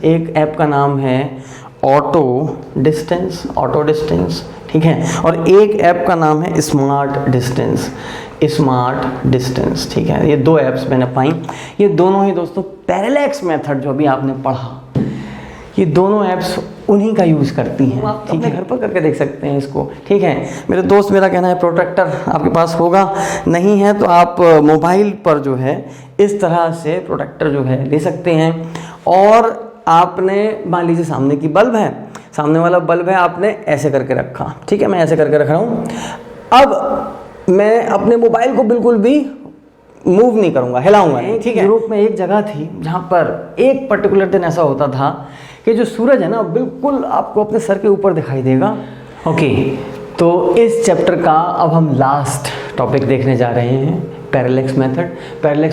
एक ऐप का नाम है ऑटो डिस्टेंस, ठीक है, और एक ऐप का नाम है स्मार्ट डिस्टेंस, ठीक है। ये दो ऐप्स मैंने पाई, ये दोनों ही दोस्तों पैरेलैक्स मेथड जो भी आपने पढ़ा, ये दोनों ऐप्स उन्हीं का यूज़ करती हैं। आप अपने घर पर करके देख सकते हैं इसको, ठीक है मेरे दोस्त। मेरा कहना है प्रोटेक्टर आपके पास होगा, नहीं है तो आप मोबाइल पर जो है इस तरह से प्रोटेक्टर जो है ले सकते हैं। और आपने मान लीजिए सामने की बल्ब है, सामने वाला बल्ब है, आपने ऐसे करके रखा, ठीक है, मैं ऐसे करके रख रहा हूँ। अब मैं अपने मोबाइल को बिल्कुल भी मूव नहीं करूँगा, हिलाऊंगा नहीं, ठीक है। यूरोप में एक जगह थी जहाँ पर एक पर्टिकुलर दिन ऐसा होता था कि जो सूरज है ना बिल्कुल आपको अपने सर के ऊपर दिखाई देगा। ओके, तो इस चैप्टर का अब हम लास्ट टॉपिक देखने जा रहे हैं, पैरेलैक्स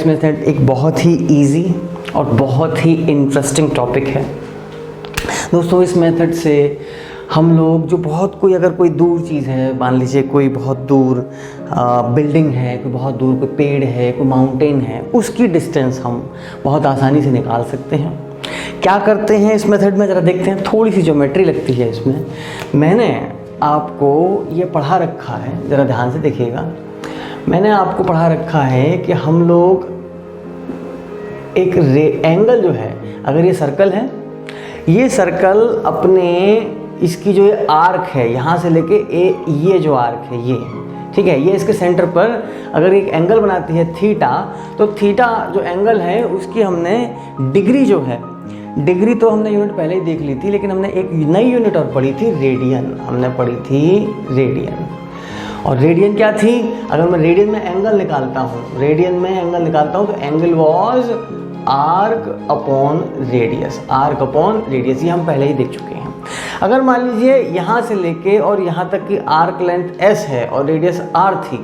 मेथड एक बहुत ही इजी और बहुत ही इंटरेस्टिंग टॉपिक है दोस्तों। इस मेथड से हम लोग जो अगर कोई दूर चीज़ है, मान लीजिए कोई बहुत दूर बिल्डिंग है, कोई बहुत दूर कोई पेड़ है, कोई माउंटेन है, उसकी डिस्टेंस हम बहुत आसानी से निकाल सकते हैं। क्या करते हैं इस मेथड में, ज़रा देखते हैं। थोड़ी सी ज्योमेट्री लगती है इसमें, मैंने आपको ये पढ़ा रखा है, ज़रा ध्यान से देखिएगा। मैंने आपको पढ़ा रखा है कि हम लोग एक एंगल जो है, अगर ये सर्कल है, ये सर्कल अपने इसकी जो आर्क है यहाँ से लेके ये जो आर्क है ये, ठीक है, ये इसके सेंटर पर अगर एक एंगल बनाती है थीटा, तो थीटा जो एंगल है उसकी हमने डिग्री जो है, डिग्री तो हमने यूनिट पहले ही देख ली थी, लेकिन हमने एक नई यूनिट और पढ़ी थी, रेडियन। हमने पढ़ी थी रेडियन। और रेडियन क्या थी, अगर मैं रेडियन में एंगल निकालता हूँ तो angle was arc upon radius, ये हम पहले ही देख चुके हैं। अगर मान लीजिए यहाँ से लेके और यहाँ तक की आर्क लेंथ s है और रेडियस r थी,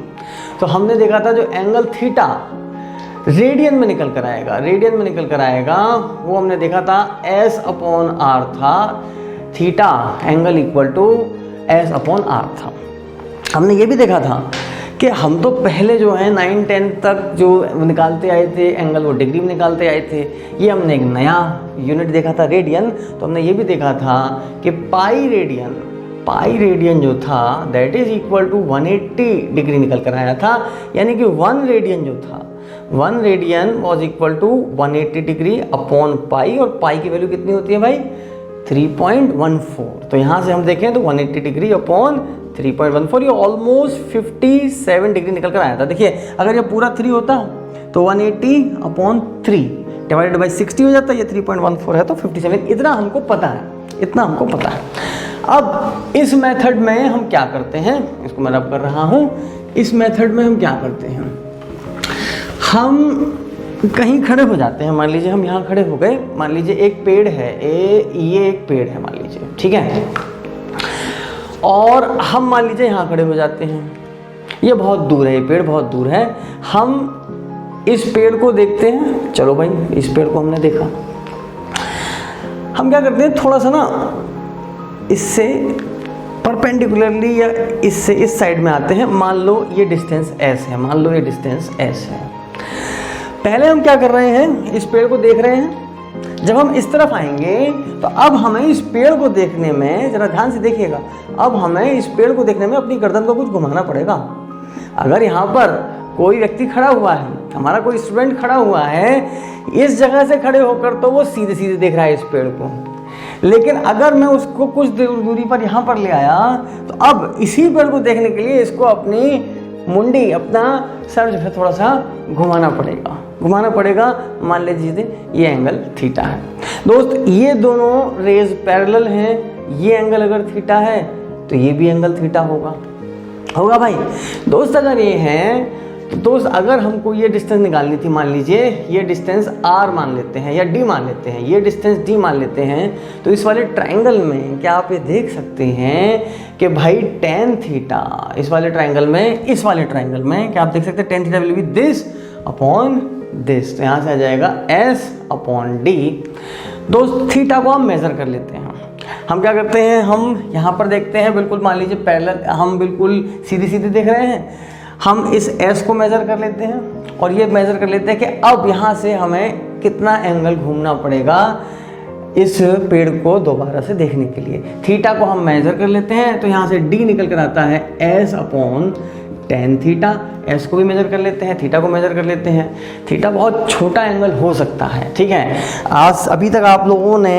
तो हमने देखा था जो एंगल थीटा रेडियन में निकल कर आएगा, वो हमने देखा था s अपॉन r था, theta angle equal to s upon r था। हमने ये भी देखा था कि हम तो पहले जो है 9-10 तक जो निकालते आए थे एंगल, वो डिग्री में निकालते आए थे। ये हमने एक नया यूनिट देखा था रेडियन, तो हमने ये भी देखा था कि पाई रेडियन जो था that is equal to 180 degree निकल कर आया था, यानी कि 1 रेडियन जो था, 1 radian was equal to 180 degree upon pi, और पाई की वैल्यू कितनी होती है भाई 3.14। तो यहाँ से हम देखें तो 180 डिग्री अपॉन 3.14, ये ऑलमोस्ट 57 डिग्री निकल कर आया था। देखिए अगर ये पूरा 3 होता तो 180 अपॉन 3 डिवाइडेड बाई 60 हो जाता, ये 3.14 है तो 57। इतना हमको पता है। अब इस मेथड में हम क्या करते हैं, इसको मैं रब कर रहा हूँ, इस मेथड में हम क्या करते हैं, हम कहीं खड़े हो जाते हैं। मान लीजिए हम यहाँ खड़े हो गए, मान लीजिए एक पेड़ है, ये एक पेड़ है मान लीजिए, ठीक है, और हम मान लीजिए यहाँ खड़े हो जाते हैं, ये बहुत दूर है, ये पेड़ बहुत दूर है, हम इस पेड़ को देखते हैं। चलो भाई इस पेड़ को हमने देखा, हम क्या करते हैं, थोड़ा सा ना इससे परपेंडिकुलरली या इससे इस साइड में आते हैं। मान लो ये डिस्टेंस s है, पहले हम क्या कर रहे हैं, इस पेड़ को देख रहे हैं। जब हम इस तरफ आएंगे तो अब हमें इस पेड़ को देखने में, जरा ध्यान से देखिएगा, अब हमें इस पेड़ को देखने में अपनी गर्दन को कुछ घुमाना पड़ेगा। अगर यहाँ पर कोई व्यक्ति खड़ा हुआ है, हमारा कोई स्टूडेंट खड़ा हुआ है, इस जगह से खड़े होकर तो वो सीधे सीधे देख रहा है इस पेड़ को, लेकिन अगर मैं उसको कुछ दूरी पर यहाँ पर ले आया तो अब इसी पेड़ को देखने के लिए इसको अपनी मुंडी, अपना सर जो है थोड़ा सा घुमाना पड़ेगा। मान लीजिए ये एंगल थीटा है। दोस्त ये दोनों रेज पैरेलल हैं, ये एंगल अगर थीटा है तो ये भी एंगल थीटा होगा भाई। दोस्त अगर ये है तो दोस्त अगर हमको ये डिस्टेंस निकालनी थी, मान लीजिए ये डिस्टेंस r मान लेते हैं या d मान लेते हैं, ये डिस्टेंस d मान लेते हैं, तो इस वाले ट्रायंगल में क्या आप ये देख सकते हैं कि भाई tan थीटा, इस वाले ट्रायंगल में क्या आप देख सकते हैं, tan theta will be this upon this, तो यहाँ से आ जाएगा s अपॉन d। दोस्त थीटा को हम मेज़र कर लेते हैं। हम क्या करते हैं, हम यहाँ पर देखते हैं, बिल्कुल मान लीजिए पैरेलल, हम बिल्कुल सीधे देख रहे हैं, हम इस s को मेज़र कर लेते हैं और ये मेज़र कर लेते हैं कि अब यहाँ से हमें कितना एंगल घूमना पड़ेगा इस पेड़ को दोबारा से देखने के लिए। थीटा को हम मेजर कर लेते हैं, तो यहाँ से डी निकल कर आता है S upon tan theta. S को भी मेजर कर लेते हैं, थीटा को मेजर कर लेते हैं। थीटा बहुत छोटा एंगल हो सकता है, ठीक है। आज अभी तक आप लोगों ने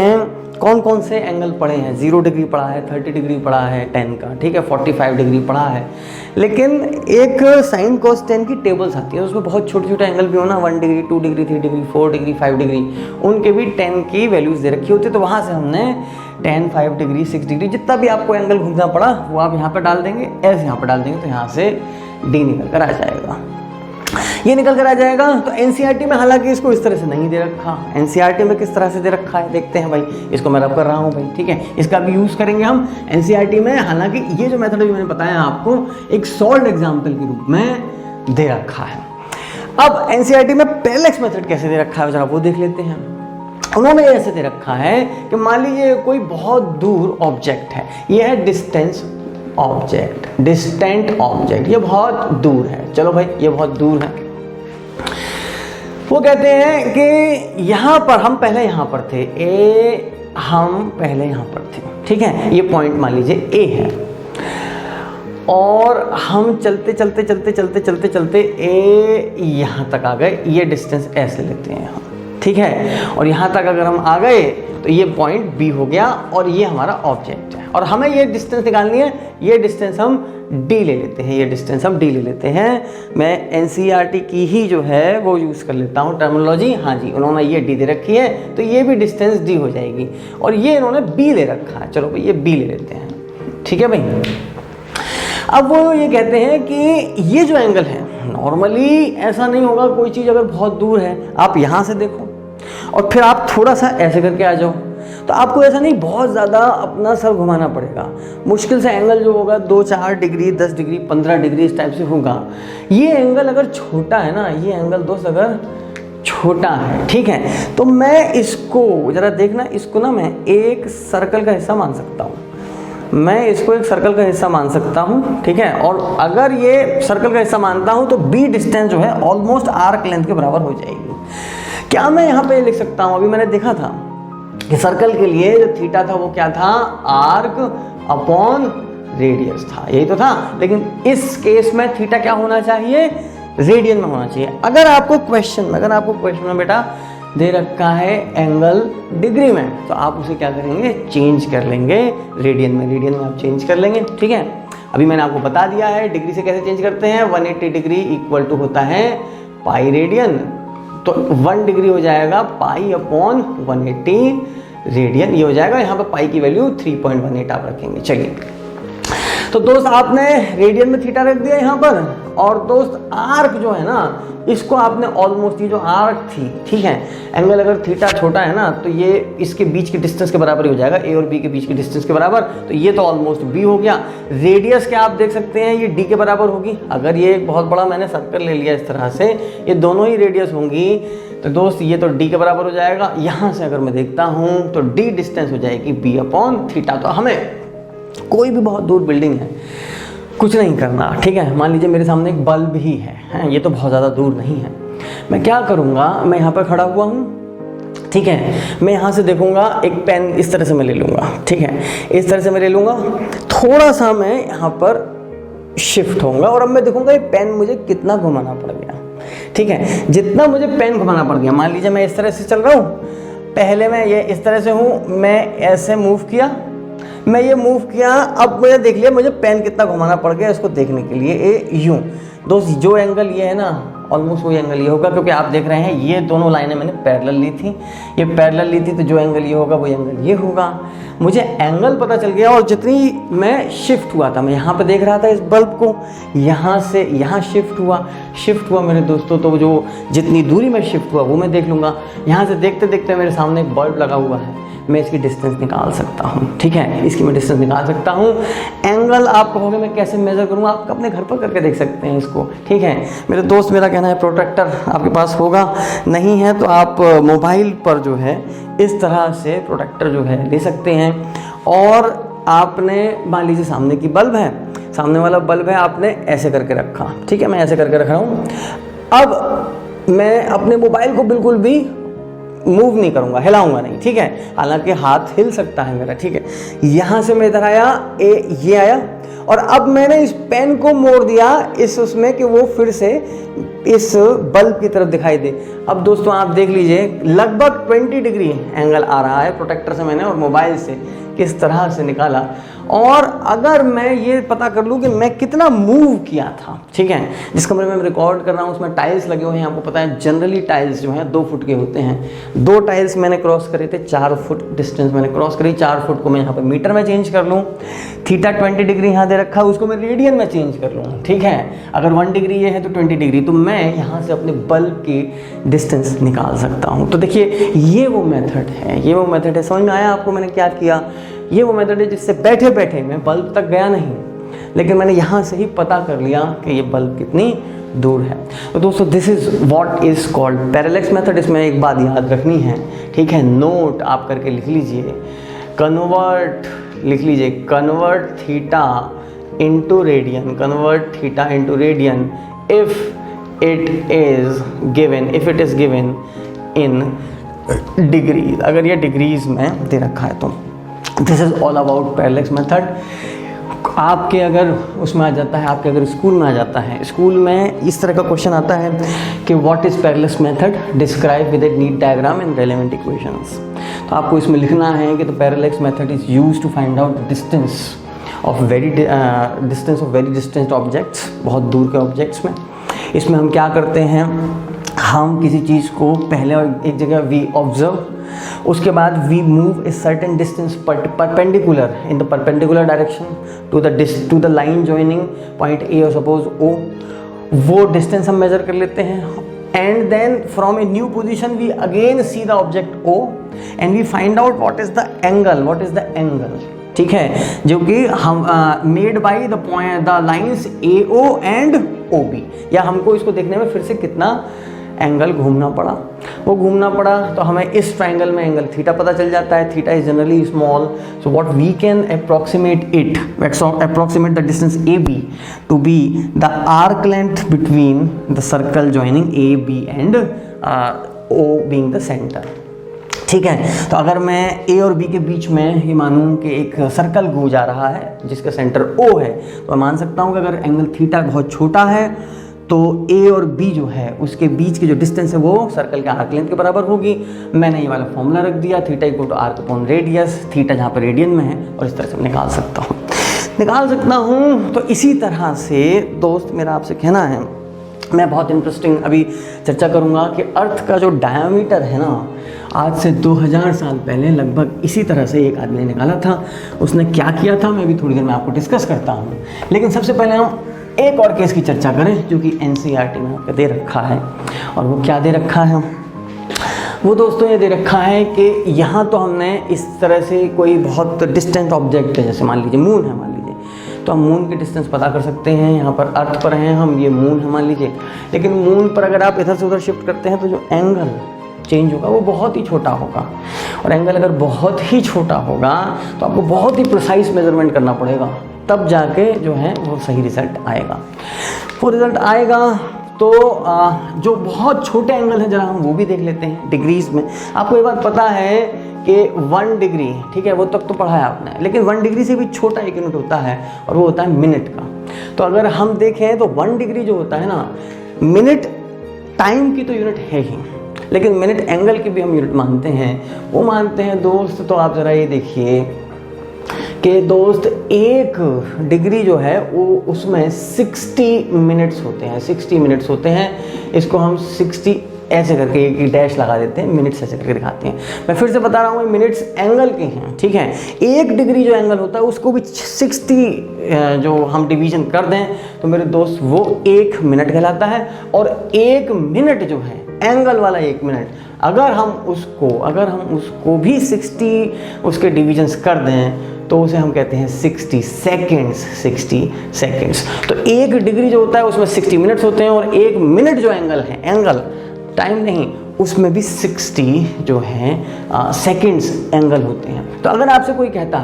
कौन कौन से एंगल पढ़े हैं? 0 डिग्री पढ़ा है, 30 डिग्री पढ़ा है 10 का, ठीक है, 45 डिग्री पढ़ा है। लेकिन एक साइन कोस 10 की टेबल्स आती है, उसमें बहुत छोटे छोटे एंगल भी हो ना, 1 degree, 2 degree, 3 degree, 4 degree, 5 degree, उनके भी 10 की वैल्यूज़ दे रखी होती है। तो वहाँ से हमने 10, 5 डिग्री, 6 डिग्री, जितना भी आपको एंगल घूमना पड़ा वो आप यहाँ पर डाल देंगे, एस यहाँ पर डाल देंगे, तो यहाँ से डी निकल कर आ जाएगा। ये निकल कर आ जाएगा। तो एनसीईआरटी में हालांकि इसको इस तरह से नहीं दे रखा। एनसीईआरटी में किस तरह से दे रखा है देखते हैं भाई। इसको मैं रब कर रहा हूँ भाई, ठीक है, इसका भी यूज़ करेंगे हम एनसीईआरटी में। हालांकि ये जो मेथड मैंने बताया आपको एक सॉल्व एग्जाम्पल के रूप में दे रखा है। अब एनसीईआरटी में पैरेलल मेथड कैसे दे रखा है जरा वो देख लेते हैं। उन्होंने ऐसे दे रखा है कि मान लीजिए कोई बहुत दूर ऑब्जेक्ट है, ये है डिस्टेंस ऑब्जेक्ट, डिस्टेंट ऑब्जेक्ट, ये बहुत दूर है। चलो भाई ये बहुत दूर है। वो कहते हैं कि यहाँ पर हम पहले यहाँ पर थे, हम पहले यहाँ पर थे, ठीक है, ये पॉइंट मान लीजिए ए है, और हम चलते चलते चलते चलते चलते चलते ए यहाँ तक आ गए। ये डिस्टेंस ऐसे लेते हैं हम, ठीक है, और यहाँ तक अगर हम आ गए तो ये पॉइंट बी हो गया और ये हमारा ऑब्जेक्ट है, और हमें ये डिस्टेंस निकालनी है। ये डिस्टेंस हम डी ले लेते हैं, ये डिस्टेंस हम डी ले लेते हैं। मैं एनसीईआरटी की ही जो है वो यूज़ कर लेता हूँ टर्मिनोलॉजी। हाँ जी, उन्होंने ये डी दे रखी है तो ये भी डिस्टेंस डी हो जाएगी, और ये इन्होंने बी ले रखा है। चलो भाई ये बी ले लेते हैं, ठीक है भाई। अब वो ये कहते हैं कि ये जो एंगल है, नॉर्मली ऐसा नहीं होगा, कोई चीज़ अगर बहुत दूर है, आप यहाँ से देखो और फिर आप थोड़ा सा ऐसे करके आ जाओ, तो आपको ऐसा नहीं बहुत ज़्यादा अपना सर घुमाना पड़ेगा। मुश्किल से एंगल जो होगा 2-4 डिग्री, 10 डिग्री, 15 डिग्री इस टाइप से होगा। ये एंगल अगर छोटा है ना, ये एंगल दोस्त अगर छोटा है, ठीक है, तो मैं इसको ज़रा देखना, इसको ना मैं एक सर्कल का हिस्सा मान सकता हूँ। मैं इसको एक सर्कल का हिस्सा मान सकता हूँ, ठीक है, और अगर ये सर्कल का हिस्सा मानता हूँ तो बी डिस्टेंस जो है ऑलमोस्ट आर्क लेंथ के बराबर हो जाएगी। क्या मैं यहाँ पे लिख सकता हूँ, अभी मैंने देखा था कि सर्कल के लिए जो थीटा था वो क्या था, आर्क अपॉन रेडियस था, यही तो था। लेकिन इस केस में थीटा क्या होना चाहिए, रेडियन में होना चाहिए। अगर आपको क्वेश्चन में बेटा दे रखा है एंगल डिग्री में, तो आप उसे क्या करेंगे, चेंज कर लेंगे रेडियन में आप चेंज कर लेंगे, ठीक है। अभी मैंने आपको बता दिया है डिग्री से कैसे चेंज करते हैं। 180 डिग्री इक्वल टू होता है पाई रेडियन, तो 1 डिग्री हो जाएगा पाई अपॉन 180 रेडियन, ये हो जाएगा। यहाँ पर पाई की वैल्यू 3.18 आप रखेंगे। चलिए, तो दोस्त आपने रेडियन में थीटा रख दिया यहाँ पर, और दोस्त आर्क जो है ना, इसको आपने ऑलमोस्ट, ये जो आर्क थी, ठीक है, एंगल अगर थीटा छोटा है ना तो ये इसके बीच के डिस्टेंस के बराबर ही हो जाएगा, ए और बी के बीच के डिस्टेंस के बराबर। तो ये तो ऑलमोस्ट बी हो गया। रेडियस क्या आप देख सकते हैं, ये डी के बराबर होगी। अगर ये एक बहुत बड़ा मैंने सर्कल ले लिया इस तरह से, ये दोनों ही रेडियस होंगी, तो दोस्त ये तो डी के बराबर हो जाएगा। यहाँ से अगर मैं देखता हूँ तो डी डिस्टेंस हो जाएगी बी अपॉन थीटा। तो हमें कोई भी बहुत दूर बिल्डिंग है, कुछ नहीं करना, ठीक है। मान लीजिए मेरे सामने एक बल्ब ही है, ये तो बहुत ज़्यादा दूर नहीं है। मैं क्या करूँगा, मैं यहाँ पर खड़ा हुआ हूँ, ठीक है, मैं यहाँ से देखूँगा, एक पेन इस तरह से मैं ले लूँगा, ठीक है, इस तरह से मैं ले लूँगा, थोड़ा सा मैं यहाँ पर शिफ्ट होऊंगा, और अब मैं देखूँगा ये पेन मुझे कितना घुमाना पड़ गया, ठीक है। जितना मुझे पेन घुमाना पड़ गया, मान लीजिए मैं इस तरह से चल रहा हूँ, पहले मैं ये इस तरह से हूँ, मैं ऐसे मूव किया, मैं ये मूव किया, अब मुझे देख लिया मुझे पेन कितना घुमाना पड़ गया इसको देखने के लिए, ए यूँ। दोस्त जो एंगल ये है ना, ऑलमोस्ट वही एंगल ये होगा, क्योंकि आप देख रहे हैं ये दोनों लाइनें मैंने पैरेलल ली थी, ये पैरेलल ली थी, तो जो एंगल ये होगा वही एंगल ये होगा। मुझे एंगल पता चल गया, और जितनी मैं शिफ्ट हुआ था, मैं यहाँ पे देख रहा था इस बल्ब को, यहाँ से यहाँ शिफ्ट हुआ मेरे दोस्तों, तो जो जितनी दूरी में शिफ्ट हुआ वो मैं देख लूँगा। यहाँ से देखते देखते मेरे सामने एक बल्ब लगा हुआ है, मैं इसकी डिस्टेंस निकाल सकता हूँ, ठीक है, इसकी मैं डिस्टेंस निकाल सकता हूँ। एंगल आप कहोगे मैं कैसे मेज़र करूँगा, आप अपने घर पर करके देख सकते हैं इसको, ठीक है मेरे दोस्त। मेरा कहना है प्रोट्रैक्टर आपके पास होगा, नहीं है तो आप मोबाइल पर जो है इस तरह से प्रोट्रैक्टर जो है ले सकते हैं। और आपने मान लीजिए सामने की बल्ब है, सामने वाला बल्ब है, आपने ऐसे करके रखा, ठीक है, मैं ऐसे करके रख रहा हूँ। अब मैं अपने मोबाइल को बिल्कुल भी मूव नहीं करूँगा, हिलाऊंगा नहीं, ठीक है। हालांकि हाथ हिल सकता है मेरा, ठीक है। यहाँ से मैं इधर आया, ये आया, और अब मैंने इस पेन को मोड़ दिया इस उसमें कि वो फिर से इस बल्ब की तरफ दिखाई दे। अब दोस्तों आप देख लीजिए लगभग 20 डिग्री एंगल आ रहा है प्रोटेक्टर से मैंने और मोबाइल से किस तरह से निकाला। और अगर मैं ये पता कर लूँ कि मैं कितना मूव किया था, ठीक है। जिस कमरे में मैं रिकॉर्ड कर रहा हूँ उसमें टाइल्स लगे हुए हैं, आपको पता है जनरली टाइल्स जो हैं 2 फुट के होते हैं। 2 टाइल्स मैंने क्रॉस करे थे, 4 फुट डिस्टेंस मैंने क्रॉस करी। 4 फुट को मैं यहाँ पर मीटर में चेंज कर लूँ, थीटा 20 डिग्री यहाँ दे रखा है, उसको मैं रेडियन में चेंज कर लूँ, ठीक है। अगर 1 डिग्री ये है तो 20 डिग्री, तो मैं यहाँ से अपने बल्ब की डिस्टेंस निकाल सकता हूँ। तो देखिए ये वो मेथड है, ये वो मेथड है। समझ में आया आपको मैंने क्या किया? ये वो मेथड है जिससे बैठे बैठे मैं बल्ब तक गया नहीं, लेकिन मैंने यहाँ से ही पता कर लिया कि ये बल्ब कितनी दूर है। तो दोस्तों this is what is called parallax method. इसमें एक बात याद रखनी है, ठीक है, नोट आप करके लिख लीजिए, कन्वर्ट लिख लीजिए, convert theta into radian, convert theta into radian if it is given in degrees. अगर ये डिग्रीज में दे रखा है तो this is all about parallax method. आपके अगर उसमें आ जाता है, आपके अगर स्कूल में आ जाता है, स्कूल में इस तरह का क्वेश्चन आता है कि what is parallax method, describe with a neat diagram and relevant equations. तो आपको इसमें लिखना है कि the parallax method is used to find out distance of very distant objects, बहुत दूर के ऑब्जेक्ट्स में। इसमें हम क्या करते हैं, हम किसी चीज़ को पहले एक जगह वी ऑब्जर्व, उसके बाद we move a certain distance perpendicular in the perpendicular direction to the line joining point A और सपोज ओ। वो डिस्टेंस हम मेजर कर लेते हैं and then from a new position we again see the object O and we find out what is the angle, ठीक है, जो कि हम made by the lines A O and O B. या हमको इसको देखने में फिर से कितना एंगल घूमना पड़ा, वो घूमना पड़ा तो हमें इस ट्राइंगल में एंगल थीटा पता चल जाता है। Theta is generally small, so what we can approximate the distance A B to be the arc length between the circle joining A B and O being the centre, ठीक है। तो अगर मैं ए और बी के बीच में ये मानूं कि एक सर्कल घूम जा रहा है जिसका सेंटर ओ है, तो मैं मान सकता हूँ कि अगर एंगल थीटा बहुत छोटा है तो ए और बी जो है उसके बीच की जो डिस्टेंस है वो सर्कल के आर्क लेंथ के बराबर होगी। मैंने ये वाला फॉर्मूला रख दिया, theta equal to arc upon radius, theta जहाँ पर रेडियन में है, और इस तरह से निकाल सकता हूँ। तो इसी तरह से दोस्त मेरा आपसे कहना है, मैं बहुत इंटरेस्टिंग अभी चर्चा करूँगा कि अर्थ का जो डायमीटर है ना, आज से 2000 साल पहले लगभग इसी तरह से एक आदमी ने निकाला था। उसने क्या किया था मैं भी थोड़ी देर में आपको डिस्कस करता हूँ, लेकिन सबसे पहले हम एक और केस की चर्चा करें जो कि एनसीईआरटी में आपको दे रखा है। और वो क्या दे रखा है, वो दोस्तों ये दे रखा है कि यहाँ तो हमने इस तरह से कोई बहुत डिस्टेंट ऑब्जेक्ट है, जैसे मान लीजिए मून है, मान लीजिए, तो हम मून की डिस्टेंस पता कर सकते हैं। यहाँ पर अर्थ पर हैं हम, ये मून है मान लीजिए, लेकिन मून पर अगर आप इधर से उधर शिफ्ट करते हैं तो जो एंगल चेंज होगा वो बहुत ही छोटा होगा। और एंगल अगर बहुत ही छोटा होगा तो आपको बहुत ही प्रिसाइज मेजरमेंट करना पड़ेगा, तब जाके जो है वो सही रिजल्ट आएगा। वो रिजल्ट आएगा तो जो बहुत छोटे एंगल हैं जरा हम वो भी देख लेते हैं डिग्रीज में। आपको ये बात पता है कि 1 डिग्री, ठीक है, वो तक तो पढ़ा है आपने, लेकिन 1 डिग्री से भी छोटा एक यूनिट होता है और वो होता है मिनट का। तो अगर हम देखें तो 1 डिग्री जो होता है ना, मिनट टाइम की तो यूनिट है ही, लेकिन मिनट एंगल की भी हम यूनिट मानते हैं। वो मानते हैं दोस्त, तो आप ज़रा ये देखिए कि दोस्त 1 डिग्री जो है वो उसमें 60 मिनट्स होते हैं, 60 मिनट्स होते हैं। इसको हम 60 ऐसे करके एक डैश लगा देते हैं, मिनट्स ऐसे करके दिखाते हैं। मैं फिर से बता रहा हूँ, मिनट्स एंगल के हैं, ठीक है। 1 डिग्री जो एंगल होता है उसको भी 60 जो हम डिवीजन कर दें तो मेरे दोस्त वो 1 मिनट कहलाता है। और 1 मिनट जो है एंगल वाला 1 मिनट, अगर हम उसको भी 60 उसके डिविजन्स कर दें तो उसे हम कहते हैं 60 सेकेंड्स। तो 1 डिग्री जो होता है उसमें 60 मिनट्स होते हैं, और 1 मिनट जो एंगल है, एंगल टाइम नहीं, उसमें भी 60 जो हैं सेकेंड्स एंगल होते हैं। तो अगर आपसे कोई कहता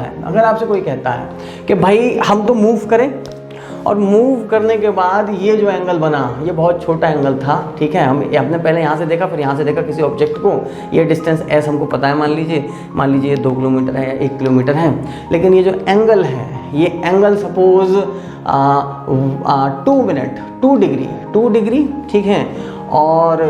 है कि भाई हम तो मूव करें और मूव करने के बाद ये जो एंगल बना ये बहुत छोटा एंगल था, ठीक है। हमने पहले यहाँ से देखा, फिर यहाँ से देखा किसी ऑब्जेक्ट को, ये डिस्टेंस एस हमको पता है, मान लीजिए ये 2 किलोमीटर है या 1 किलोमीटर है, लेकिन ये जो एंगल है ये एंगल सपोज 2 डिग्री, ठीक है, और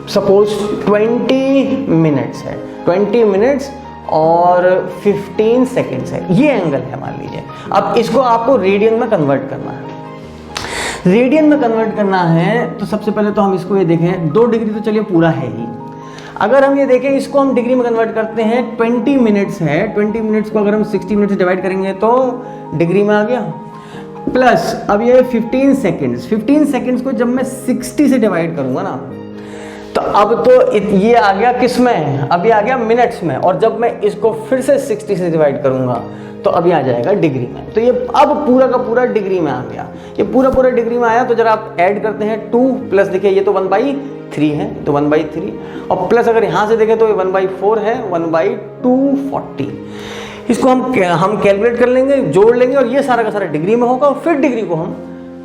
सपोज 20 मिनट्स है, 20 मिनट्स और 15 सेकेंड्स है, ये एंगल है मान लीजिए। अब इसको आपको रेडियन में कन्वर्ट करना है। रेडियन में कन्वर्ट करना है तो सबसे पहले तो हम इसको ये देखें, 2 डिग्री तो चलिए पूरा है ही। अगर हम ये देखें इसको हम डिग्री में कन्वर्ट करते हैं, 20 मिनट्स है, 20 मिनट्स को अगर हम 60 मिनट से डिवाइड करेंगे तो डिग्री में आ गया, प्लस अब ये 15 सेकेंड्स को जब मैं 60 से डिवाइड करूंगा ना तो अब तो ये आ गया किस में, अभी आ गया मिनट्स में, और जब मैं इसको फिर से 60 से डिवाइड करूंगा तो अभी आ जाएगा डिग्री में। तो ये अब पूरा का पूरा डिग्री में आ गया, ये पूरा डिग्री में आया। तो जरा आप ऐड करते हैं 2 प्लस, देखिए ये तो 1/3 है, तो 1/3, और प्लस अगर यहाँ से देखें तो ये 1/4 है, 1/240। इसको हम कैलकुलेट कर लेंगे, जोड़ लेंगे, और ये सारा का सारा डिग्री में होगा, और फिर डिग्री को हम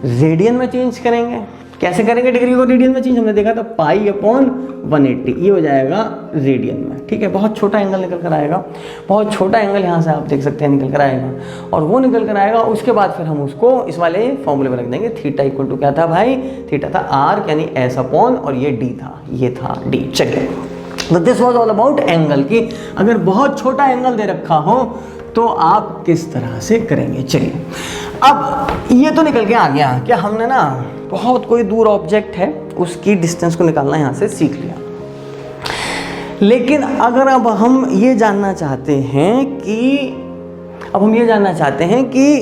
रेडियन में चेंज करेंगे। कैसे करेंगे डिग्री को रेडियन में चेंज, हमने देखा था π/180, ये हो जाएगा रेडियन में, ठीक है। बहुत छोटा एंगल निकल कर आएगा, बहुत छोटा एंगल यहाँ से आप देख सकते हैं निकल कर आएगा, और वो निकल कर आएगा। उसके बाद फिर हम उसको इस वाले फॉर्मूले में रख देंगे। थीटा इक्वल टू क्या था भाई, थीटा था आर्क यानी एस अपॉन, और ये डी था, ये था डी। चलिए, तो this was all about angle की अगर बहुत छोटा एंगल दे रखा हो तो आप किस तरह से करेंगे। चलिए, अब ये तो निकल के आ गया कि हमने ना बहुत कोई दूर ऑब्जेक्ट है उसकी डिस्टेंस को निकालना यहाँ से सीख लिया। लेकिन अगर अब हम ये जानना चाहते हैं कि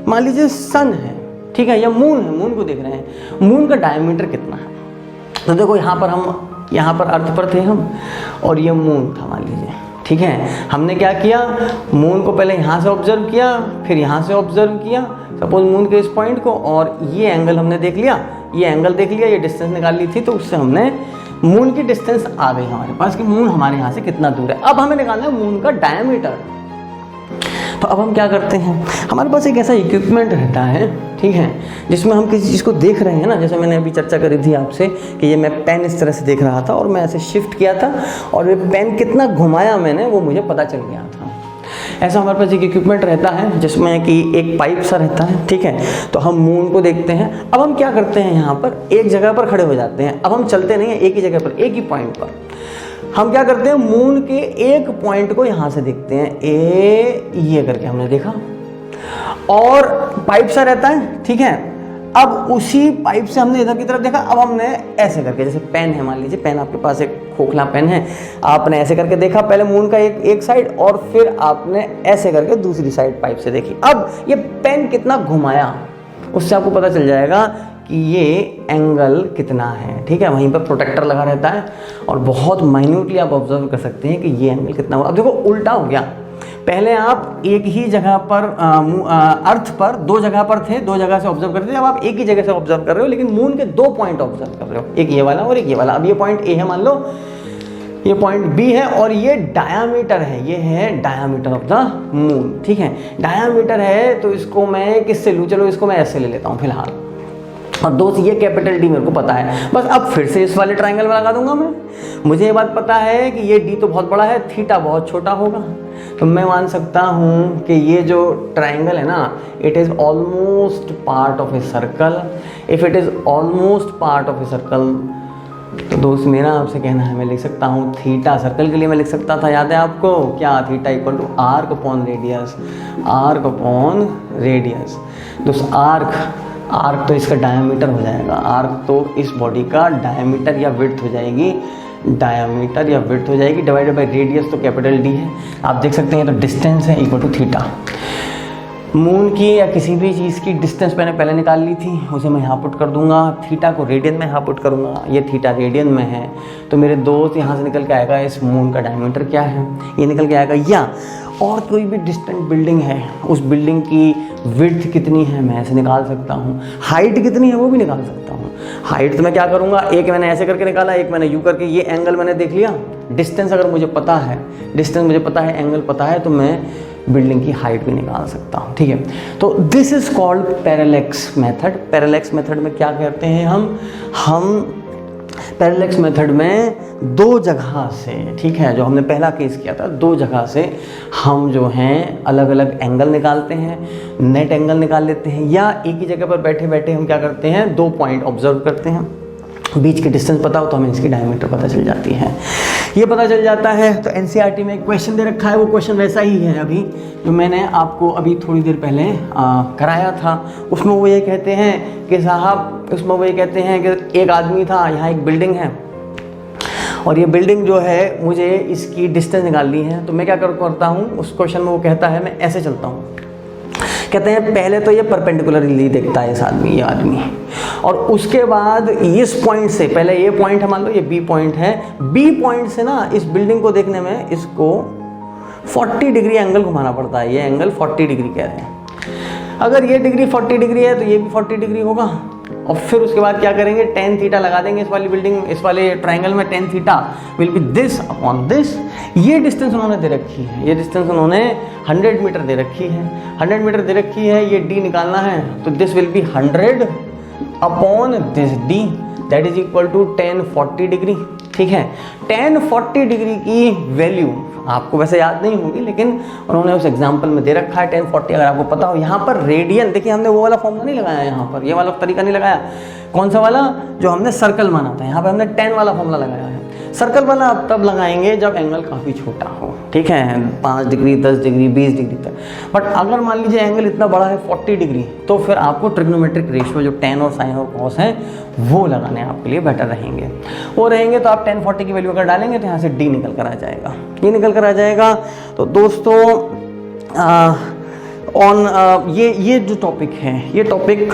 मान लीजिए सन है, ठीक है, या मून है, मून को देख रहे हैं, मून का डायमीटर कितना है। तो देखो यहाँ पर अर्थ पर थे हम, और ये मून था मान लीजिए, ठीक है। हमने क्या किया, मून को पहले यहाँ से ऑब्जर्व किया, फिर यहाँ से ऑब्जर्व किया, सपोज मून के इस पॉइंट को, और ये एंगल हमने देख लिया, ये डिस्टेंस निकाल ली थी, तो उससे हमने मून की डिस्टेंस आ गई हमारे पास कि मून हमारे यहाँ से कितना दूर है। अब हमें निकालना है मून का डायमीटर। तो अब हम क्या करते हैं, हमारे पास एक ऐसा इक्विपमेंट रहता है, ठीक है, जिसमें हम किसी चीज़ को देख रहे हैं ना, जैसे मैंने अभी चर्चा करी थी आपसे कि ये मैं पेन इस तरह से देख रहा था और मैं ऐसे शिफ्ट किया था, और ये पेन कितना घुमाया मैंने वो मुझे पता चल गया था। ऐसा हमारे पास एक इक्विपमेंट रहता है जिसमें कि एक पाइप सा रहता है, ठीक है। तो हम मून को देखते हैं। अब हम क्या करते हैं, यहाँ पर एक जगह पर खड़े हो जाते हैं। अब हम चलते नहीं हैं एक ही जगह पर, एक ही पॉइंट पर। हम क्या करते हैं, मून के एक पॉइंट को यहाँ से देखते हैं, ये करके हमने देखा, और पाइप सा रहता है, ठीक है। अब उसी पाइप से हमने इधर की तरफ देखा, अब हमने ऐसे करके, जैसे पेन है, मान लीजिए पेन आपके पास एक खोखला पेन है, आपने ऐसे करके देखा पहले मून का एक साइड, और फिर आपने ऐसे करके दूसरी साइड पाइप से देखी। अब ये पेन कितना घुमाया उससे आपको पता चल जाएगा कि ये एंगल कितना है, ठीक है। वहीं पर प्रोटेक्टर लगा रहता है और बहुत माइन्यूटली आप ऑब्जर्व कर सकते हैं कि ये एंगल कितना हुआ। अब देखो उल्टा हो गया, पहले आप एक ही जगह पर अर्थ पर 2 जगह पर थे, 2 जगह से ऑब्जर्व करते थे, अब आप एक ही जगह से ऑब्जर्व कर रहे हो, लेकिन मून के 2 पॉइंट ऑब्जर्व कर रहे हो, एक ये वाला और एक ये वाला। अब ये पॉइंट ए है मान लो, ये पॉइंट बी है, और ये डायामीटर है, ये है डायामीटर ऑफ द मून, ठीक है। डायामीटर है तो इसको मैं किससे लूँ, चलो इसको मैं ऐसे ले लेता हूँ फिलहाल, और दोस्त ये कैपिटल डी मेरे को पता है। बस अब फिर से इस वाले ट्रायंगल में लगा दूंगा मैं। मुझे ये बात पता है कि ये डी तो बहुत बड़ा है, थीटा बहुत छोटा होगा, तो मैं मान सकता हूँ कि ये जो ट्रायंगल है ना, it is almost part of a circle. If it is almost part of a circle, तो दोस्त मेरा आपसे कहना है, मैं लिख सकता हूँ थीटा, सर्कल के लिए मैं लिख सकता था, याद है आपको क्या, theta equal to arc upon radius, arc upon radius. दोस्त आर्क तो इसका डायमीटर हो जाएगा, आर्क तो इस बॉडी का डायमीटर या विड्थ हो जाएगी, डायमीटर या विड्थ हो जाएगी, डिवाइडेड बाय रेडियस तो कैपिटल डी है, आप देख सकते हैं। तो डिस्टेंस है इक्वल टू थीटा। मून की या किसी भी चीज़ की डिस्टेंस मैंने पहले निकाल ली थी, उसे मैं यहाँ पुट कर दूंगा, थीटा को रेडियन में यहाँ पुट करूँगा, ये थीटा रेडियन में है, तो मेरे दोस्त यहाँ से निकल के आएगा इस मून का डायमीटर क्या है, ये निकल के आएगा। या और कोई भी डिस्टेंट बिल्डिंग है, उस बिल्डिंग की विड्थ कितनी है मैं ऐसे निकाल सकता हूँ, हाइट कितनी है वो भी निकाल सकता हूँ। हाइट तो मैं क्या करूँगा, एक मैंने ऐसे करके निकाला, एक मैंने यूँ करके, ये एंगल मैंने देख लिया। डिस्टेंस अगर मुझे पता है, डिस्टेंस मुझे पता है, एंगल पता है, तो मैं बिल्डिंग की हाइट भी निकाल सकता हूँ, ठीक है। तो this is called parallax method. Parallax method में क्या करते हैं हम पैरेलैक्स मेथड में दो जगह से, ठीक है, जो हमने पहला केस किया था, दो जगह से हम जो हैं अलग अलग एंगल निकालते हैं, नेट एंगल निकाल लेते हैं, या एक ही जगह पर बैठे बैठे हम क्या करते हैं, दो पॉइंट ऑब्जर्व करते हैं, बीच की डिस्टेंस पता हो तो हमें इसकी डायमीटर पता चल जाती है, ये पता चल जाता है। तो एनसीईआरटी में एक क्वेश्चन दे रखा है, वो क्वेश्चन वैसा ही है अभी जो मैंने आपको अभी थोड़ी देर पहले कराया था। उसमें वो ये कहते हैं कि साहब, उसमें वो ये कहते हैं कि एक आदमी था, यहाँ एक बिल्डिंग है और ये बिल्डिंग जो है मुझे इसकी डिस्टेंस निकालनी है। तो मैं क्या करता हूँ, उस क्वेश्चन में वो कहता है मैं ऐसे चलता हूँ, कहते हैं पहले तो ये परपेंडिकुलरली देखता है इस आदमी, ये आदमी, और उसके बाद इस पॉइंट से, पहले ये पॉइंट है, मान लो ये बी पॉइंट है, बी पॉइंट से ना इस बिल्डिंग को देखने में इसको 40 डिग्री एंगल घुमाना पड़ता है। ये एंगल 40 डिग्री कह रहे हैं। अगर ये डिग्री 40 डिग्री है तो ये भी 40 डिग्री होगा, और फिर उसके बाद क्या करेंगे, tan थीटा लगा देंगे इस वाली बिल्डिंग, इस वाले ट्राइंगल में tan theta will be this upon this. ये डिस्टेंस उन्होंने दे रखी है, ये डिस्टेंस उन्होंने 100 मीटर दे रखी है, 100 मीटर दे रखी है, ये d निकालना है तो this will be 100 upon this d, that is equal to tan 40 degree, ठीक है। tan 40 डिग्री की वैल्यू आपको वैसे याद नहीं होगी, लेकिन उन्होंने उस एग्जाम्पल में दे रखा है tan 40। अगर आपको पता हो, यहाँ पर रेडियन, देखिए हमने वो वाला फॉर्मूला नहीं लगाया, यहाँ पर ये वाला तरीका नहीं लगाया। कौन सा वाला, जो हमने सर्कल माना था, यहाँ पर हमने tan वाला फॉर्मूला लगाया है। सर्कल वाला आप तब लगाएंगे जब एंगल काफ़ी छोटा हो, ठीक है, 5 डिग्री 10 डिग्री 20 डिग्री तक। बट अगर मान लीजिए एंगल इतना बड़ा है 40 डिग्री, तो फिर आपको ट्रिग्नोमेट्रिक रेशियो जो tan और sin और cos है वो लगाने आपके लिए बेटर रहेंगे। वो रहेंगे तो आप tan 40 की वैल्यू अगर डालेंगे तो यहाँ से d निकल कर आ जाएगा, ये निकल कर आ जाएगा। तो दोस्तों ये जो टॉपिक है, ये टॉपिक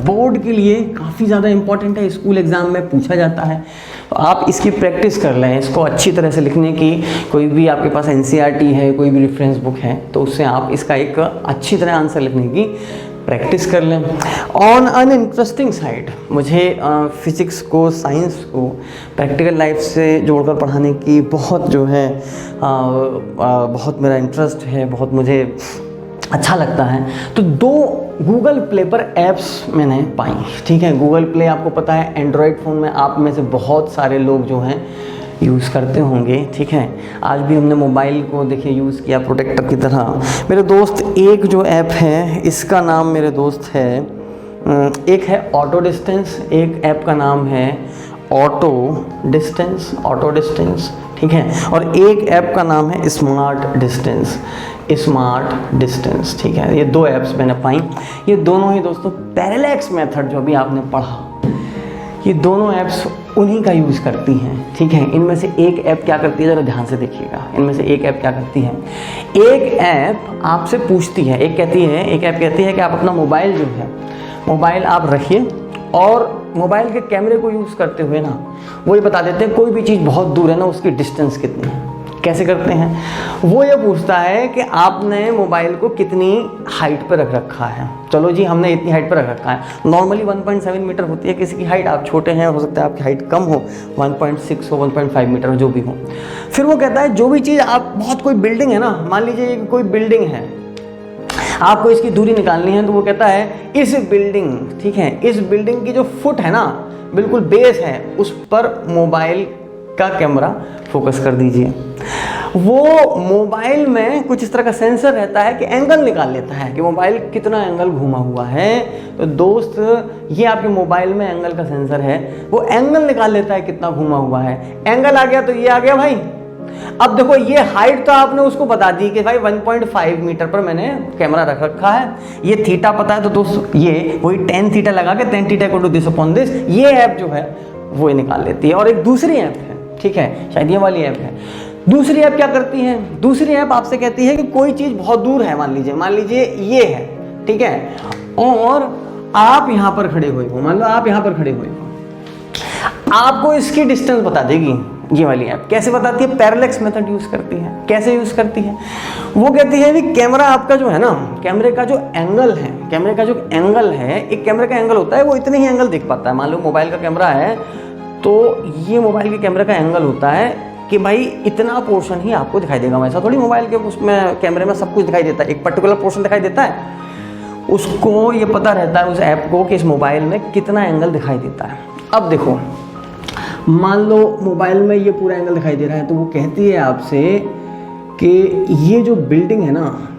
बोर्ड के लिए काफ़ी ज़्यादा इम्पॉर्टेंट है, स्कूल एग्ज़ाम में पूछा जाता है। तो आप इसकी प्रैक्टिस कर लें, इसको अच्छी तरह से लिखने की। कोई भी आपके पास एनसीईआरटी है, कोई भी रेफरेंस बुक है, तो उससे आप इसका एक अच्छी तरह आंसर लिखने की प्रैक्टिस कर लें। ऑन एन इंटरेस्टिंग साइड, मुझे फिज़िक्स को, साइंस को प्रैक्टिकल लाइफ से जोड़कर पढ़ाने की बहुत जो है बहुत मेरा इंटरेस्ट है, बहुत मुझे अच्छा लगता है। तो दो गूगल प्ले पर ऐप्स मैंने पाई, ठीक है। गूगल प्ले आपको पता है एंड्रॉयड फ़ोन में आप में से बहुत सारे लोग जो हैं यूज़ करते होंगे, ठीक है। आज भी हमने मोबाइल को देखिए यूज़ किया प्रोटेक्टर की तरह। मेरे दोस्त, एक जो ऐप है इसका नाम मेरे दोस्त है, एक है ऑटो डिस्टेंस, एक ऐप का नाम है ऑटो डिस्टेंस, ठीक है, और एक ऐप का नाम है स्मार्ट डिस्टेंस, ठीक है। ये दो ऐप्स मैंने पाई, ये दोनों ही दोस्तों पैरेलैक्स मेथड जो अभी आपने पढ़ा, ये दोनों ऐप्स उन्हीं का यूज़ करती हैं, ठीक है। इनमें से एक ऐप क्या करती है, ज़रा ध्यान से देखिएगा। इनमें से एक ऐप क्या करती है, एक ऐप आपसे पूछती है, एक ऐप कहती है कि आप अपना मोबाइल जो है, मोबाइल आप रखिए और मोबाइल के कैमरे को यूज़ करते हुए ना वो ये बता देते हैं कोई भी चीज़ बहुत दूर है ना उसकी डिस्टेंस कितनी है। कैसे करते हैं, वो ये पूछता है कि आपने मोबाइल को कितनी हाइट पर रख रखा है। चलो जी, हमने इतनी हाइट पर रख रखा है। नॉर्मली 1.7 मीटर होती है किसी की हाइट, आप छोटे हैं, हो सकता है आपकी हाइट कम हो, 1.6 हो, 1.5 मीटर जो भी हो। फिर वो कहता है जो भी चीज़ आप, बहुत कोई बिल्डिंग है ना, मान लीजिए कोई बिल्डिंग है, आपको इसकी दूरी निकालनी है, तो वो कहता है इस बिल्डिंग, ठीक है, इस बिल्डिंग की जो फुट है ना, बिल्कुल बेस है, उस पर मोबाइल का कैमरा फोकस कर दीजिए। वो मोबाइल में कुछ इस तरह का सेंसर रहता है कि एंगल निकाल लेता है कि मोबाइल कितना एंगल घूमा हुआ है। तो दोस्त, ये आपके मोबाइल में एंगल का सेंसर है, वो एंगल निकाल लेता है कितना घूमा हुआ है। एंगल आ गया तो ये आ गया भाई। अब देखो, ये हाइट तो आपने उसको बता दी कि भाई 1.5 मीटर पर मैंने कैमरा रख रखा है। ये थीटा पता है तो दोस्त ये वही tan थीटा लगा के tan theta equal to this upon this, ये ऐप जो है वो निकाल लेती है। और एक दूसरी ऐप है, ठीक है, शायद ये वाली ऐप है। दूसरी ऐप क्या करती है, दूसरी ऐप आपसे कहती है कि कोई चीज़ बहुत दूर है, मान लीजिए ये है, ठीक है, और आप यहाँ पर खड़े हुए हो, मान लो आप यहाँ पर खड़े हुए हो, आपको इसकी डिस्टेंस बता देगी ये वाली ऐप। कैसे बताती है, पैरेलैक्स मेथड यूज़ करती है। कैसे यूज़ करती है, वो कहती है कि कैमरा आपका जो है ना, कैमरे का जो एंगल है, कैमरे का जो एंगल है, एक कैमरे का एंगल होता है, वो इतने ही एंगल दिख पाता है। मान लो मोबाइल का कैमरा है तो ये मोबाइल के कैमरे का एंगल होता है कि भाई इतना पोर्शन ही आपको दिखाई देगा, वैसा थोड़ी मोबाइल के उसमें कैमरे में सब कुछ दिखाई देता है, एक पर्टिकुलर पोर्शन दिखाई देता है। उसको ये पता रहता है उस ऐप को कि इस मोबाइल में कितना एंगल दिखाई देता है। अब देखो, मान लो मोबाइल में ये पूरा एंगल दिखाई दे रहा है, तो वो कहती है आपसे कि ये जो बिल्डिंग है ना,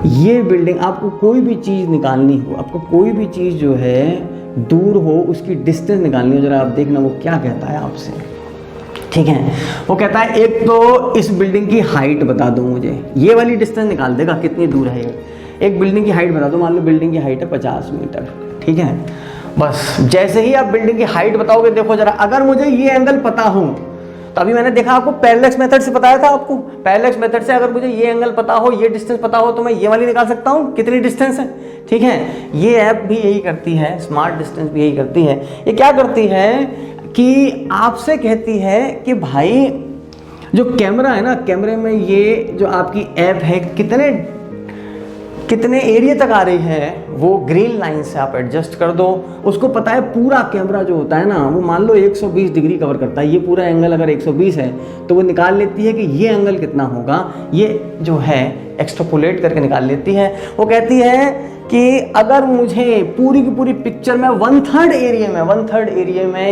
ये बिल्डिंग, आपको कोई भी चीज़ निकालनी हो, आपको कोई भी चीज़ जो है दूर हो, उसकी डिस्टेंस निकालनी हो, जरा आप देखना वो क्या कहता है आपसे। ठीक है, वो कहता है एक तो इस बिल्डिंग की हाइट बता दो मुझे, ये वाली डिस्टेंस निकाल देगा कितनी दूर है ये। एक बिल्डिंग की हाइट बता दो, मान लो बिल्डिंग की हाइट है 50 मीटर। ठीक है, बस जैसे ही आप बिल्डिंग की हाइट बताओगे, देखो जरा, अगर मुझे ये एंगल पता हो, तो अभी मैंने देखा आपको पैरेलैक्स मेथड से बताया था आपको, पैरेलैक्स मेथड से अगर मुझे ये एंगल पता हो, ये डिस्टेंस पता हो, तो मैं ये वाली निकाल सकता हूँ कितनी डिस्टेंस है। ठीक है, ये ऐप भी यही करती है, स्मार्ट डिस्टेंस भी यही करती है। ये क्या करती है कि आपसे कहती है कि भाई जो कैमरा है ना, कैमरे में ये जो आपकी ऐप है कितने एरिया तक आ रही है, वो ग्रीन लाइन से आप एडजस्ट कर दो। उसको पता है पूरा कैमरा जो होता है ना, वो मान लो 120 डिग्री कवर करता है, ये पूरा एंगल अगर 120 है तो वो निकाल लेती है कि ये एंगल कितना होगा, ये जो है एक्सट्रापोलेट करके निकाल लेती है। वो कहती है कि अगर मुझे पूरी की पूरी पिक्चर में 1/3 एरिया में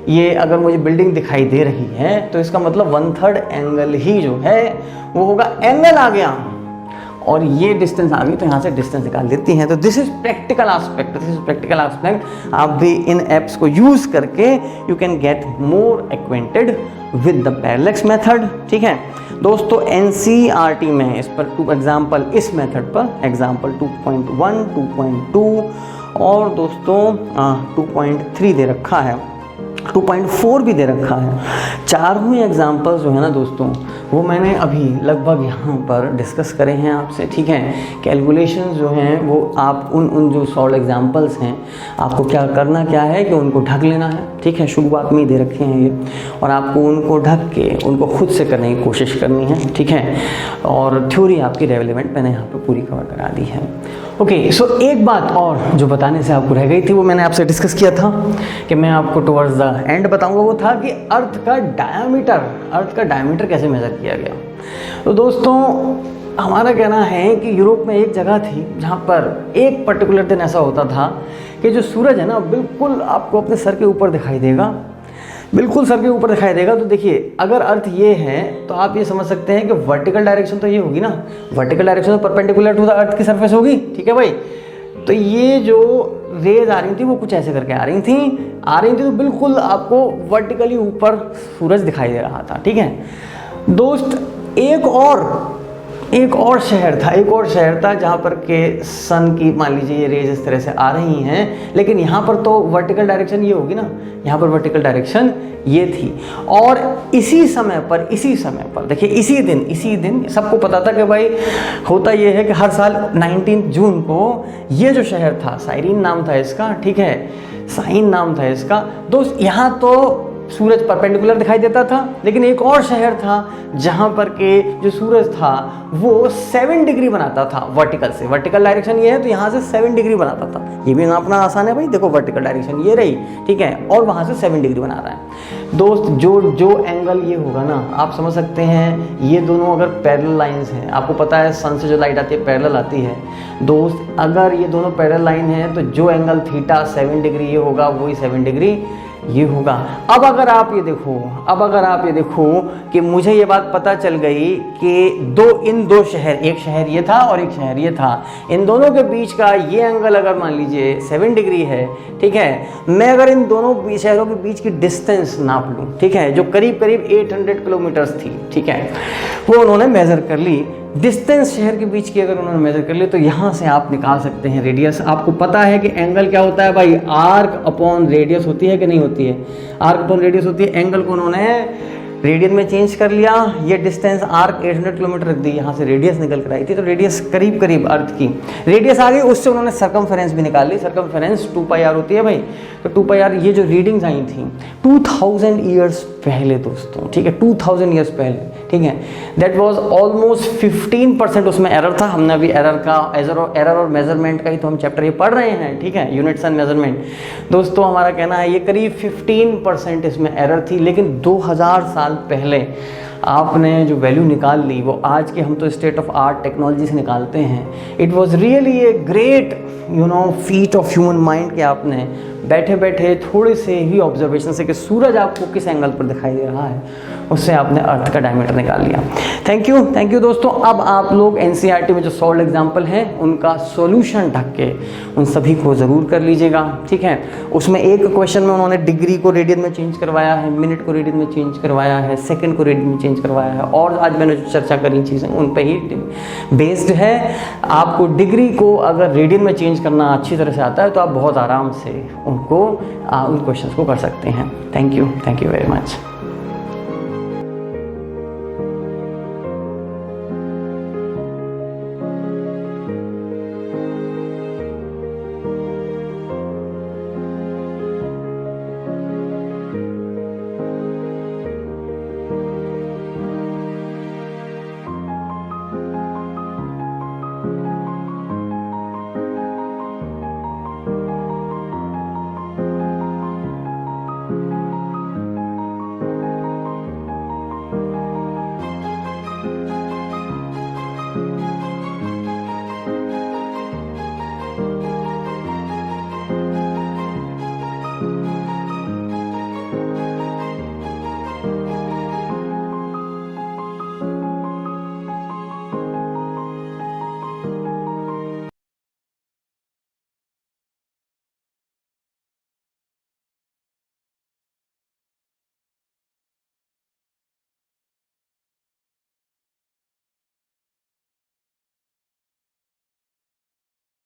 ये अगर मुझे बिल्डिंग दिखाई दे रही है, तो इसका मतलब 1/3 एंगल ही जो है वो होगा, एंगल आ गया और ये डिस्टेंस आ गई, तो यहाँ से डिस्टेंस निकाल देती हैं। तो दिस इज प्रैक्टिकल एस्पेक्ट। आप भी इन एप्स को यूज़ करके you can get more acquainted with the parallax method. ठीक है दोस्तों, NCERT में इस पर 2 एग्जाम्पल, इस मेथड पर एग्जाम्पल 2.1, 2.2 और दोस्तों 2.3 दे रखा है, 2.4 भी दे रखा है। चारों ही एग्जाम्पल्स जो है ना दोस्तों, वो मैंने अभी लगभग यहाँ पर डिस्कस करे हैं आपसे। ठीक है, कैलकुलेशंस जो हैं वो आप उन जो सॉल्व एग्जाम्पल्स हैं, आपको क्या करना क्या है कि उनको ढक लेना है। ठीक है, शुरुआत में ही दे रखे हैं ये, और आपको उनको ढक के उनको खुद से करने की कोशिश करनी है। ठीक है, और थ्योरी आपकी रेलेवेंट मैंने यहाँ पर पूरी कवर करा दी है। ओके, सो एक बात और जो बताने से आपको रह गई थी, वो मैंने आपसे डिस्कस किया था कि मैं आपको टुवर्ड्स द एंड बताऊंगा, वो था कि अर्थ का डायमीटर कैसे मेजर किया गया। तो दोस्तों, हमारा कहना है कि यूरोप में एक जगह थी जहाँ पर एक पर्टिकुलर दिन ऐसा होता था कि जो सूरज है ना, बिल्कुल आपको अपने सर के ऊपर दिखाई देगा, बिल्कुल सर के ऊपर दिखाई देगा। तो देखिए, अगर अर्थ ये है तो आप ये समझ सकते हैं कि वर्टिकल डायरेक्शन तो ये होगी ना, वर्टिकल डायरेक्शन तो परपेंडिकुलर टू द अर्थ की सरफेस होगी। ठीक है भाई, तो ये जो रेज आ रही थी वो कुछ ऐसे करके आ रही थी तो बिल्कुल आपको वर्टिकली ऊपर सूरज दिखाई दे रहा था। ठीक है दोस्त, एक और शहर था जहाँ पर के सन की मान लीजिए ये रेज इस तरह से आ रही हैं, लेकिन यहाँ पर तो वर्टिकल डायरेक्शन ये होगी ना, यहाँ पर वर्टिकल डायरेक्शन ये थी। और इसी समय पर देखिए, इसी दिन सबको पता था कि भाई होता ये है कि हर साल 19 जून को ये जो शहर था, साइरिन नाम था इसका, ठीक है, साइन नाम था इसका दोस्त, यहाँ तो सूरज परपेंडिकुलर दिखाई देता था, लेकिन एक और शहर था जहां पर के जो सूरज था वो 7 डिग्री बनाता था वर्टिकल से। वर्टिकल डायरेक्शन ये है तो यहाँ से 7 डिग्री बनाता था। ये भी नापना आसान है भाई, देखो वर्टिकल डायरेक्शन ये रही, ठीक है, और वहाँ से 7 डिग्री बना रहा है दोस्त। जो एंगल ये होगा ना, आप समझ सकते हैं, ये दोनों अगर पैरेलल लाइंस हैं, आपको पता है सन से जो लाइट आती है पैरेलल आती है दोस्त, अगर ये दोनों पैरेलल लाइन है तो जो एंगल थीटा 7 डिग्री ये होगा वही 7 डिग्री ये होगा। अब अगर आप ये देखो कि मुझे ये बात पता चल गई कि इन दो शहर, एक शहर ये था और एक शहर ये था, इन दोनों के बीच का ये एंगल अगर मान लीजिए 7 डिग्री है, ठीक है, मैं अगर इन दोनों शहरों के बीच की डिस्टेंस नाप लूँ, ठीक है, जो करीब 800 किलोमीटर्स थी, ठीक है, वो उन्होंने मेज़र कर ली, डिस्टेंस शहर के बीच की अगर उन्होंने मेजर कर ली, तो यहाँ से आप निकाल सकते हैं रेडियस। आपको पता है कि एंगल क्या होता है भाई, आर्क अपॉन रेडियस होती है कि नहीं होती है, आर्क अपॉन रेडियस होती है। एंगल को उन्होंने रेडियन में चेंज कर लिया, ये डिस्टेंस आर्क 800 किलोमीटर रख दी, यहाँ से रेडियस निकल कर आई थी, तो रेडियस करीब अर्थ की रेडियस आ गई, उससे उन्होंने सर्कमफेरेंस भी निकाल ली। सर्कमफेरेंस 2πr होती है भाई, तो 2πr ये जो रीडिंग्स आई थी 2000 ईयर्स पहले दोस्तों, ठीक है, 2000 ईयर्स पहले, ठीक है। दैट वाज ऑलमोस्ट 15% उसमें एरर था। हमने अभी एरर और मेजरमेंट का ही तो हम चैप्टर ये पढ़ रहे हैं, ठीक है, यूनिट्स एंड मेजरमेंट। दोस्तों हमारा कहना है ये करीब 15% इसमें एरर थी, लेकिन 2000 साल पहले आपने जो वैल्यू निकाल ली वो आज के हम तो स्टेट ऑफ आर्ट टेक्नोलॉजी से निकालते हैं। It was really a great feet of human mind कि आपने बैठे बैठे थोड़े से ही ऑब्जर्वेशन से कि सूरज आपको किस एंगल पर दिखाई दे रहा है, उससे आपने अर्थ का डायमीटर निकाल लिया। थैंक यू दोस्तों। अब आप लोग एनसीईआरटी में जो सॉल्व एग्जाम्पल हैं उनका सॉल्यूशन ढक के उन सभी को ज़रूर कर लीजिएगा, ठीक है। उसमें एक क्वेश्चन में उन्होंने डिग्री को रेडियन में चेंज करवाया है, मिनट को रेडियन में चेंज करवाया है, सेकंड को रेडियन में चेंज करवाया है, और आज मैंने जो चर्चा करी चीज़ें उन पे ही बेस्ड है। आपको डिग्री को अगर रेडियन में चेंज करना अच्छी तरह से आता है तो आप बहुत आराम से उन क्वेश्चंस को कर सकते हैं। Thank you very much.